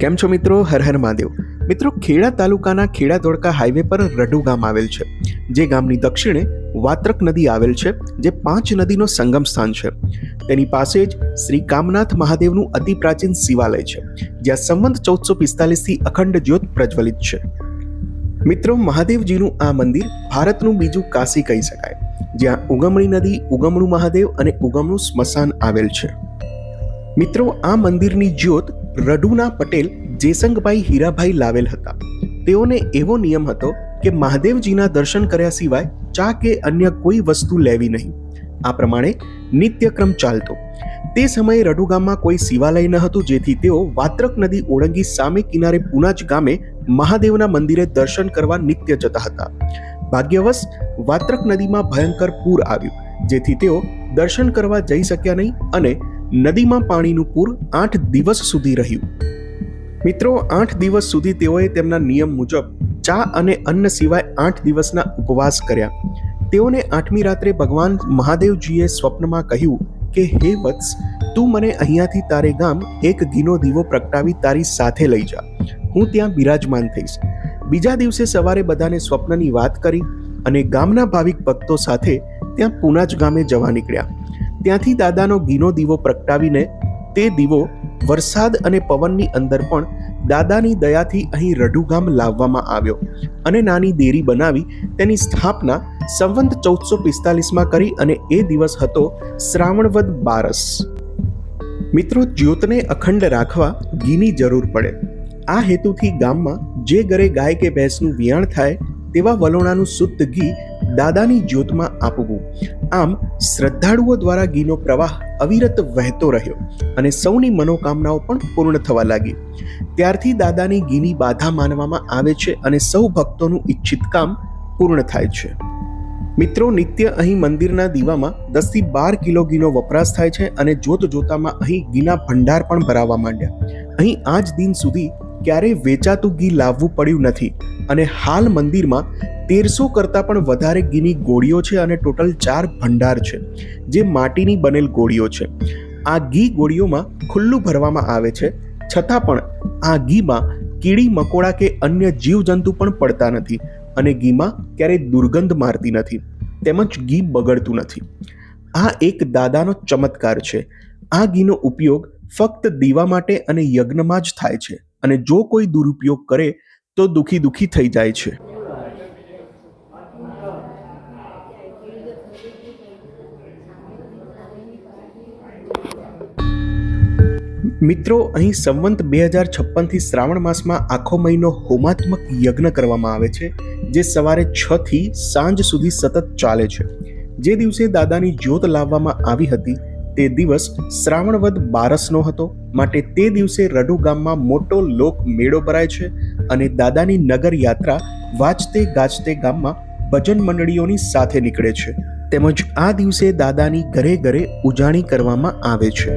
કેમ છો મિત્રો? હર હર મહાદેવ. મિત્રો, ખેડા તાલુકાના ખેડા ધોળકા હાઈવે પર રઢુ ગામ આવેલ છે, જે ગામની દક્ષિણે વાત્રક નદી આવેલ છે, જે 5 નદીનો સંગમ સ્થાન છે. તેની પાસે જ શ્રી કામનાથ મહાદેવનું અતિ પ્રાચીન શિવાલય છે, જ્યાં સંવંત 1445 થી અખંડ જ્યોત પ્રજ્વલિત છે. મિત્રો, મહાદેવજીનું આ મંદિર ભારતનું બીજું કાશી કહી શકાય, જ્યાં ઉગમણી નદી, ઉગમણું મહાદેવ અને ઉગમણું સ્મશાન આવેલ છે. મિત્રો, આ મંદિરની જ્યોત રઢુના પટેલ જેસંગભાઈ હીરાભાઈ લાવેલ હતા. તેઓને એવો નિયમ હતો કે મહાદેવજીના દર્શન કર્યા સિવાય ચા કે અન્ય કોઈ વસ્તુ લેવી નહીં. આ પ્રમાણે નિત્યક્રમ ચાલતો. તે સમયે રઢુ ગામમાં કોઈ શિવાલય ન હતું, જેથી તેઓ વાત્રક નદી ઓળંગી સામે કિનારે પુનાજ ગામે મહાદેવના મંદિરે દર્શન કરવા નિત્ય જતા હતા. ભાગ્યવશ વાત્રક નદીમાં ભયંકર પૂર આવ્યું, જેથી તેઓ દર્શન કરવા જઈ શક્યા નહીં અને નદીમાં પાણીનું પૂર 8 દિવસ સુધી રહ્યું. મિત્રો, 8 દિવસ સુધી તેઓએ તેમના નિયમ મુજબ ચા અને અન્ન સિવાય 8 દિવસના ઉપવાસ કર્યા. તેઓને 8મી રાત્રે ભગવાન મહાદેવજીએ સ્વપ્નમાં કહ્યું કે હે વત્સ, તું મને અહીંયાથી તારે ગામ એક ઘીનો દીવો પ્રગટાવી તારી સાથે લઈ જા. હું ત્યાં બિરાજમાન થઈશ. બીજા દિવસે સવારે બધાને સ્વપ્નની વાત કરી અને ગામના ભાવિક ભક્તો સાથે ત્યાં પુનાજ ગામે જવા નીકળ્યા. ત્યાંથી દાદાનો ઘીનો દીવો પ્રગટાવીને તે દીવો વરસાદ અને પવનની અંદર પણ દાદાની દયાથી અહીં રઢુ ગામ લાવવામાં આવ્યો અને નાની દેરી બનાવી તેની સ્થાપના સંવંત 1445માં કરી અને એ દિવસ હતો શ્રાવણવદ બારસ. મિત્રો, જ્યોતને અખંડ રાખવા ઘીની જરૂર પડે. આ હેતુથી ગામમાં જે ઘરે ગાય કે ભેંસનું વિયાણ થાય તેવા વલોણાનું શુદ્ધ ઘી દાદાની જ્યોતમાં આપવું. આમ શ્રદ્ધાળુઓ દ્વારા ઘીનો પ્રવાહ અવિરત વહેતો રહ્યો અને સૌની મનોકામનાઓ પણ પૂર્ણ થવા લાગી. ત્યારથી દાદાની ઘીની બાધા માનવામાં આવે છે અને સૌ ભક્તોનું ઈચ્છિત કામ પૂર્ણ થાય છે. મિત્રો, નિત્ય અહીં મંદિરના દીવામાં 10 થી 12 કિલો ઘીનો વપરાશ થાય છે અને જોત જોતામાં અહીં ઘીના ભંડાર પણ ભરાવા માંડ્યા. અહીં આજ દિન સુધી ક્યારેય વેચાતું ઘી લાવવું પડ્યું નથી અને હાલ મંદિરમાં 1300 કરતાં પણ વધારે ઘીની ગોળીઓ છે અને ટોટલ 4 ભંડાર છે, જે માટીની બનેલ ગોળીઓ છે. આ ઘી ગોળીઓમાં ખુલ્લું ભરવામાં આવે છે, છતાં પણ આ ઘીમાં કીડી મકોડા કે અન્ય જીવજંતુ પણ પડતા નથી અને ઘીમાં ક્યારેય દુર્ગંધ મારતી નથી, તેમજ ઘી બગડતું નથી. આ એક દાદાનો ચમત્કાર છે. આ ઘીનો ઉપયોગ ફક્ત દીવા માટે અને યજ્ઞમાં જ થાય છે અને જો કોઈ દુરુપયોગ કરે તો દુઃખી થઈ જાય છે. મિત્રો, અહીં સંવંત 2056 થી શ્રાવણ માસમાં આખો મહિનો હોમાત્મક યજ્ઞ કરવામાં આવે છે, જે સવારે 6 થી સાંજ સુધી સતત ચાલે છે. જે દિવસે દાદાની જ્યોત લાવવામાં આવી હતી તે દિવસ શ્રાવણવદ બારસનો હતો, માટે તે દિવસે રઢુ ગામમાં મોટો લોક મેળો ભરાય છે અને દાદાની નગર યાત્રા વાજતે ગાજતે ગામમાં ભજન મંડળીઓની સાથે નીકળે છે. તેમજ આ દિવસે દાદાની ઘરે ઘરે ઉજાણી કરવામાં આવે છે.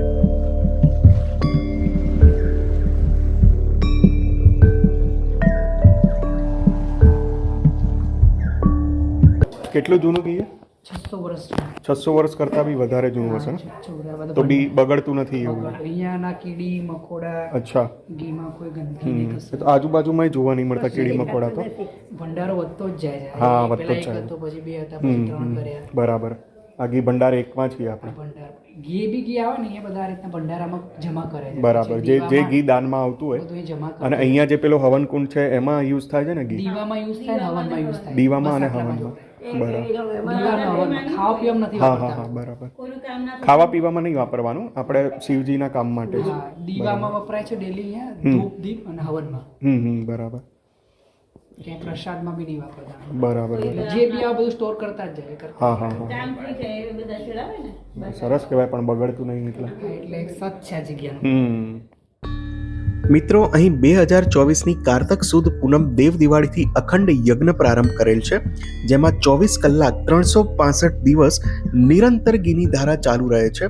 કેટલું જૂનું ઘી? 600 વર્ષ. 600 વર્ષ કરતાં બી વધારે જૂનું હશે ને? તો બી બગડતું નથી એવું? અહીંયાના કીડી મકોડા. અચ્છા. ઘીમાં કોઈ ગંદકી નહીં થશે. તો આજુબાજુમાં જોવા નહીં મળતા કીડી મકોડા તો? ભંડારો વધતો જ જાય છે. હા, વધતો જ જાય. તો પછી 2 હતા, પછી 3 કર્યા. બરાબર. આ ઘી ભંડાર એકમાં છીએ આપણે. ભંડાર ઘી બી ઘી આવે ને, એ બધા આ રીતના ભંડારામાં જમા કરે છે. બરાબર. જે ઘી દાનમાં આવતું હોય બધું એ જમા કરે. અને અહીંયા જે પેલો હવન કુંડ છે એમાં યુઝ થાય છે ને ઘી? દીવામાં યુઝ થાય ને હવનમાં યુઝ થાય. દીવામાં અને હવનમાં. બરાબર. ખાવા પીવામાં નથી વાપરતા. હા, બરાબર. ખાવા પીવામાં નહીં વાપરવાનું, આપણે શિવજીના કામ માટે જ. દીવામાં વપરાય છે ડેલી, ધૂપ દીપ અને હવનમાં. બરાબર. કે પ્રસાદમાં બી નહીં વાપરતા. બરાબર. જે બી આ બધું સ્ટોર કરતા જ જાય. હા. સરસ કહેવાય, પણ બગડતું નહીં એટલે સચ છે આ જગ્યા. મિત્રો, અહીં 2024ની કારતક સુદ પૂનમ દેવ દિવાળીથી અખંડ યજ્ઞ પ્રારંભ કરેલ છે, જેમાં 24 કલાક 365 દિવસ નિરંતર ઘીની ધારા ચાલુ રહે છે,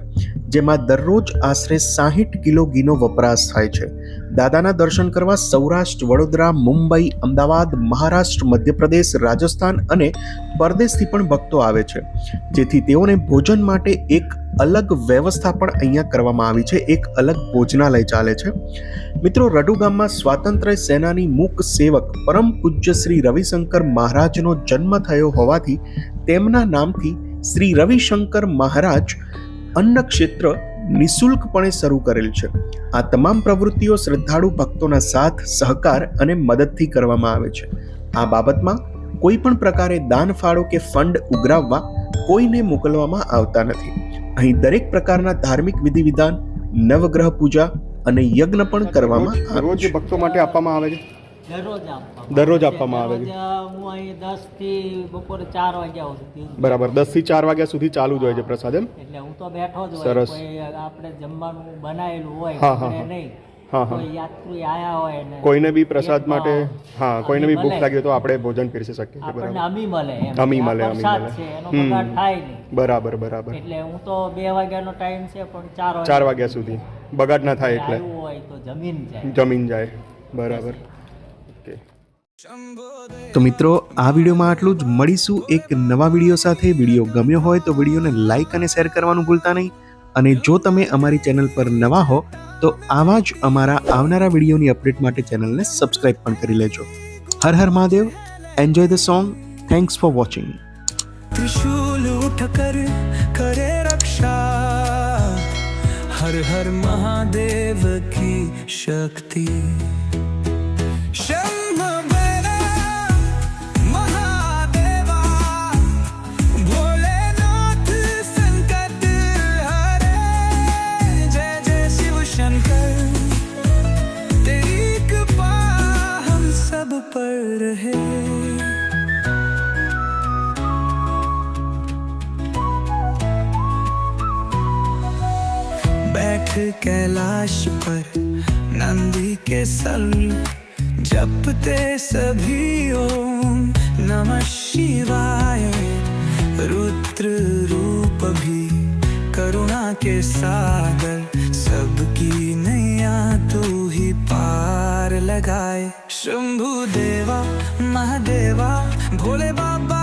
જેમાં દરરોજ આશરે 60 કિલો ઘીનો વપરાશ થાય છે. દાદાના દર્શન કરવા સૌરાષ્ટ્ર, વડોદરા, મુંબઈ, અમદાવાદ, મહારાષ્ટ્ર, મધ્યપ્રદેશ, રાજસ્થાન અને પરદેશથી પણ ભક્તો આવે છે, જેથી તેઓને ભોજન માટે એક અલગ વ્યવસ્થા પણ અહીંયા કરવામાં આવી છે, એક અલગ ભોજનાલય ચાલે છે. મિત્રો, રડુ ગામમાં સ્વાતંત્ર્ય સેનાની મૂક સેવક પરમ પૂજ્ય શ્રી રવિશંકર મહારાજનો જન્મ થયો હોવાથી તેમના નામથી શ્રી રવિશંકર મહારાજ અન્ન ક્ષેત્ર નિઃશુલ્કપણે શરૂ કરેલ છે. આ તમામ પ્રવૃત્તિઓ શ્રદ્ધાળુ ભક્તોના સાથ, સહકાર અને મદદથી કરવામાં આવે છે. આ બાબતમાં કોઈ પણ પ્રકારે દાન ફાળો કે ફંડ ઉઘરાવવા કોઈને મોકલવામાં આવતા નથી. અહીં દરેક પ્રકારના ધાર્મિક વિધિ વિધાન, નવગ્રહ પૂજા અને યજ્ઞ પણ કરવામાં આવે રોજ છે. ભક્તો માટે આપવામાં આવે છે. દરરોજ આપવામાં આવે છે. હું અહીં 10 થી બપોરે 4 વાગ્યા સુધી. બરાબર, 10 થી 4 વાગ્યા સુધી ચાલુ જ હોય છે પ્રસાદ, એમ? એટલે હું તો બેઠો જ હોય. સરસ. કોઈ આપણે જમવાનું બનાવેલું હોય હા, હા, ઘરે હા. નહીં, હા, હા. કોઈ યાત્રી આયા હોય ને કોઈને બી પ્રસાદ માટે, હા, કોઈને બી ભૂખ મળે. લાગી હોય તો આપણે ભોજન પીરસી શકીએ છીએ. આપણને બરાબર, અમી મળે એમ. અમી આ મળે, પ્રસાદ અમી મળે. છે, એનો હમ. બગાડ થાય નહીં. બરાબર, બરાબર. એટલે હું તો 2 વાગ્યાનો ટાઈમ છે પણ 4 વાગ્યા સુધી બગાડ ના થાય એટલે આવ્યું હોય તો જમીન જાય. જમીન જાય. બરાબર, ઓકે. તો મિત્રો, આ વિડીયોમાં આટલું જ. મળીશું એક નવા વિડીયો સાથે. વિડીયો ગમ્યો હોય તો વિડીયોને લાઈક અને શેર કરવાનું ભૂલતા નહીં. અને જો તમે અમારી ચેનલ પર નવા હો તો આવા જ અમારા આવનારા વિડીયોની અપડેટ માટે ચેનલને સબસ્ક્રાઇબ પણ કરી લેજો. Har Har Mahadev. Enjoy the song. Thanks for watching. त्रिशूल उठकर करे रक्षा, हर हर महादेव की शक्ति. शंभो भैरव महादेवा, भोलेनाथ संकट हरे. जय जय शिव शंकर, तेरी कृपा हम सब पर रहे. बैठ कैलाश पर नंदी के सल, जपते सभी ओम नमः शिवाय. रुद्र रूप भी करुणा के सागर, सबकी नैया तू ही पार लगाए. शंभु देवा महादेवा, भोले बाबा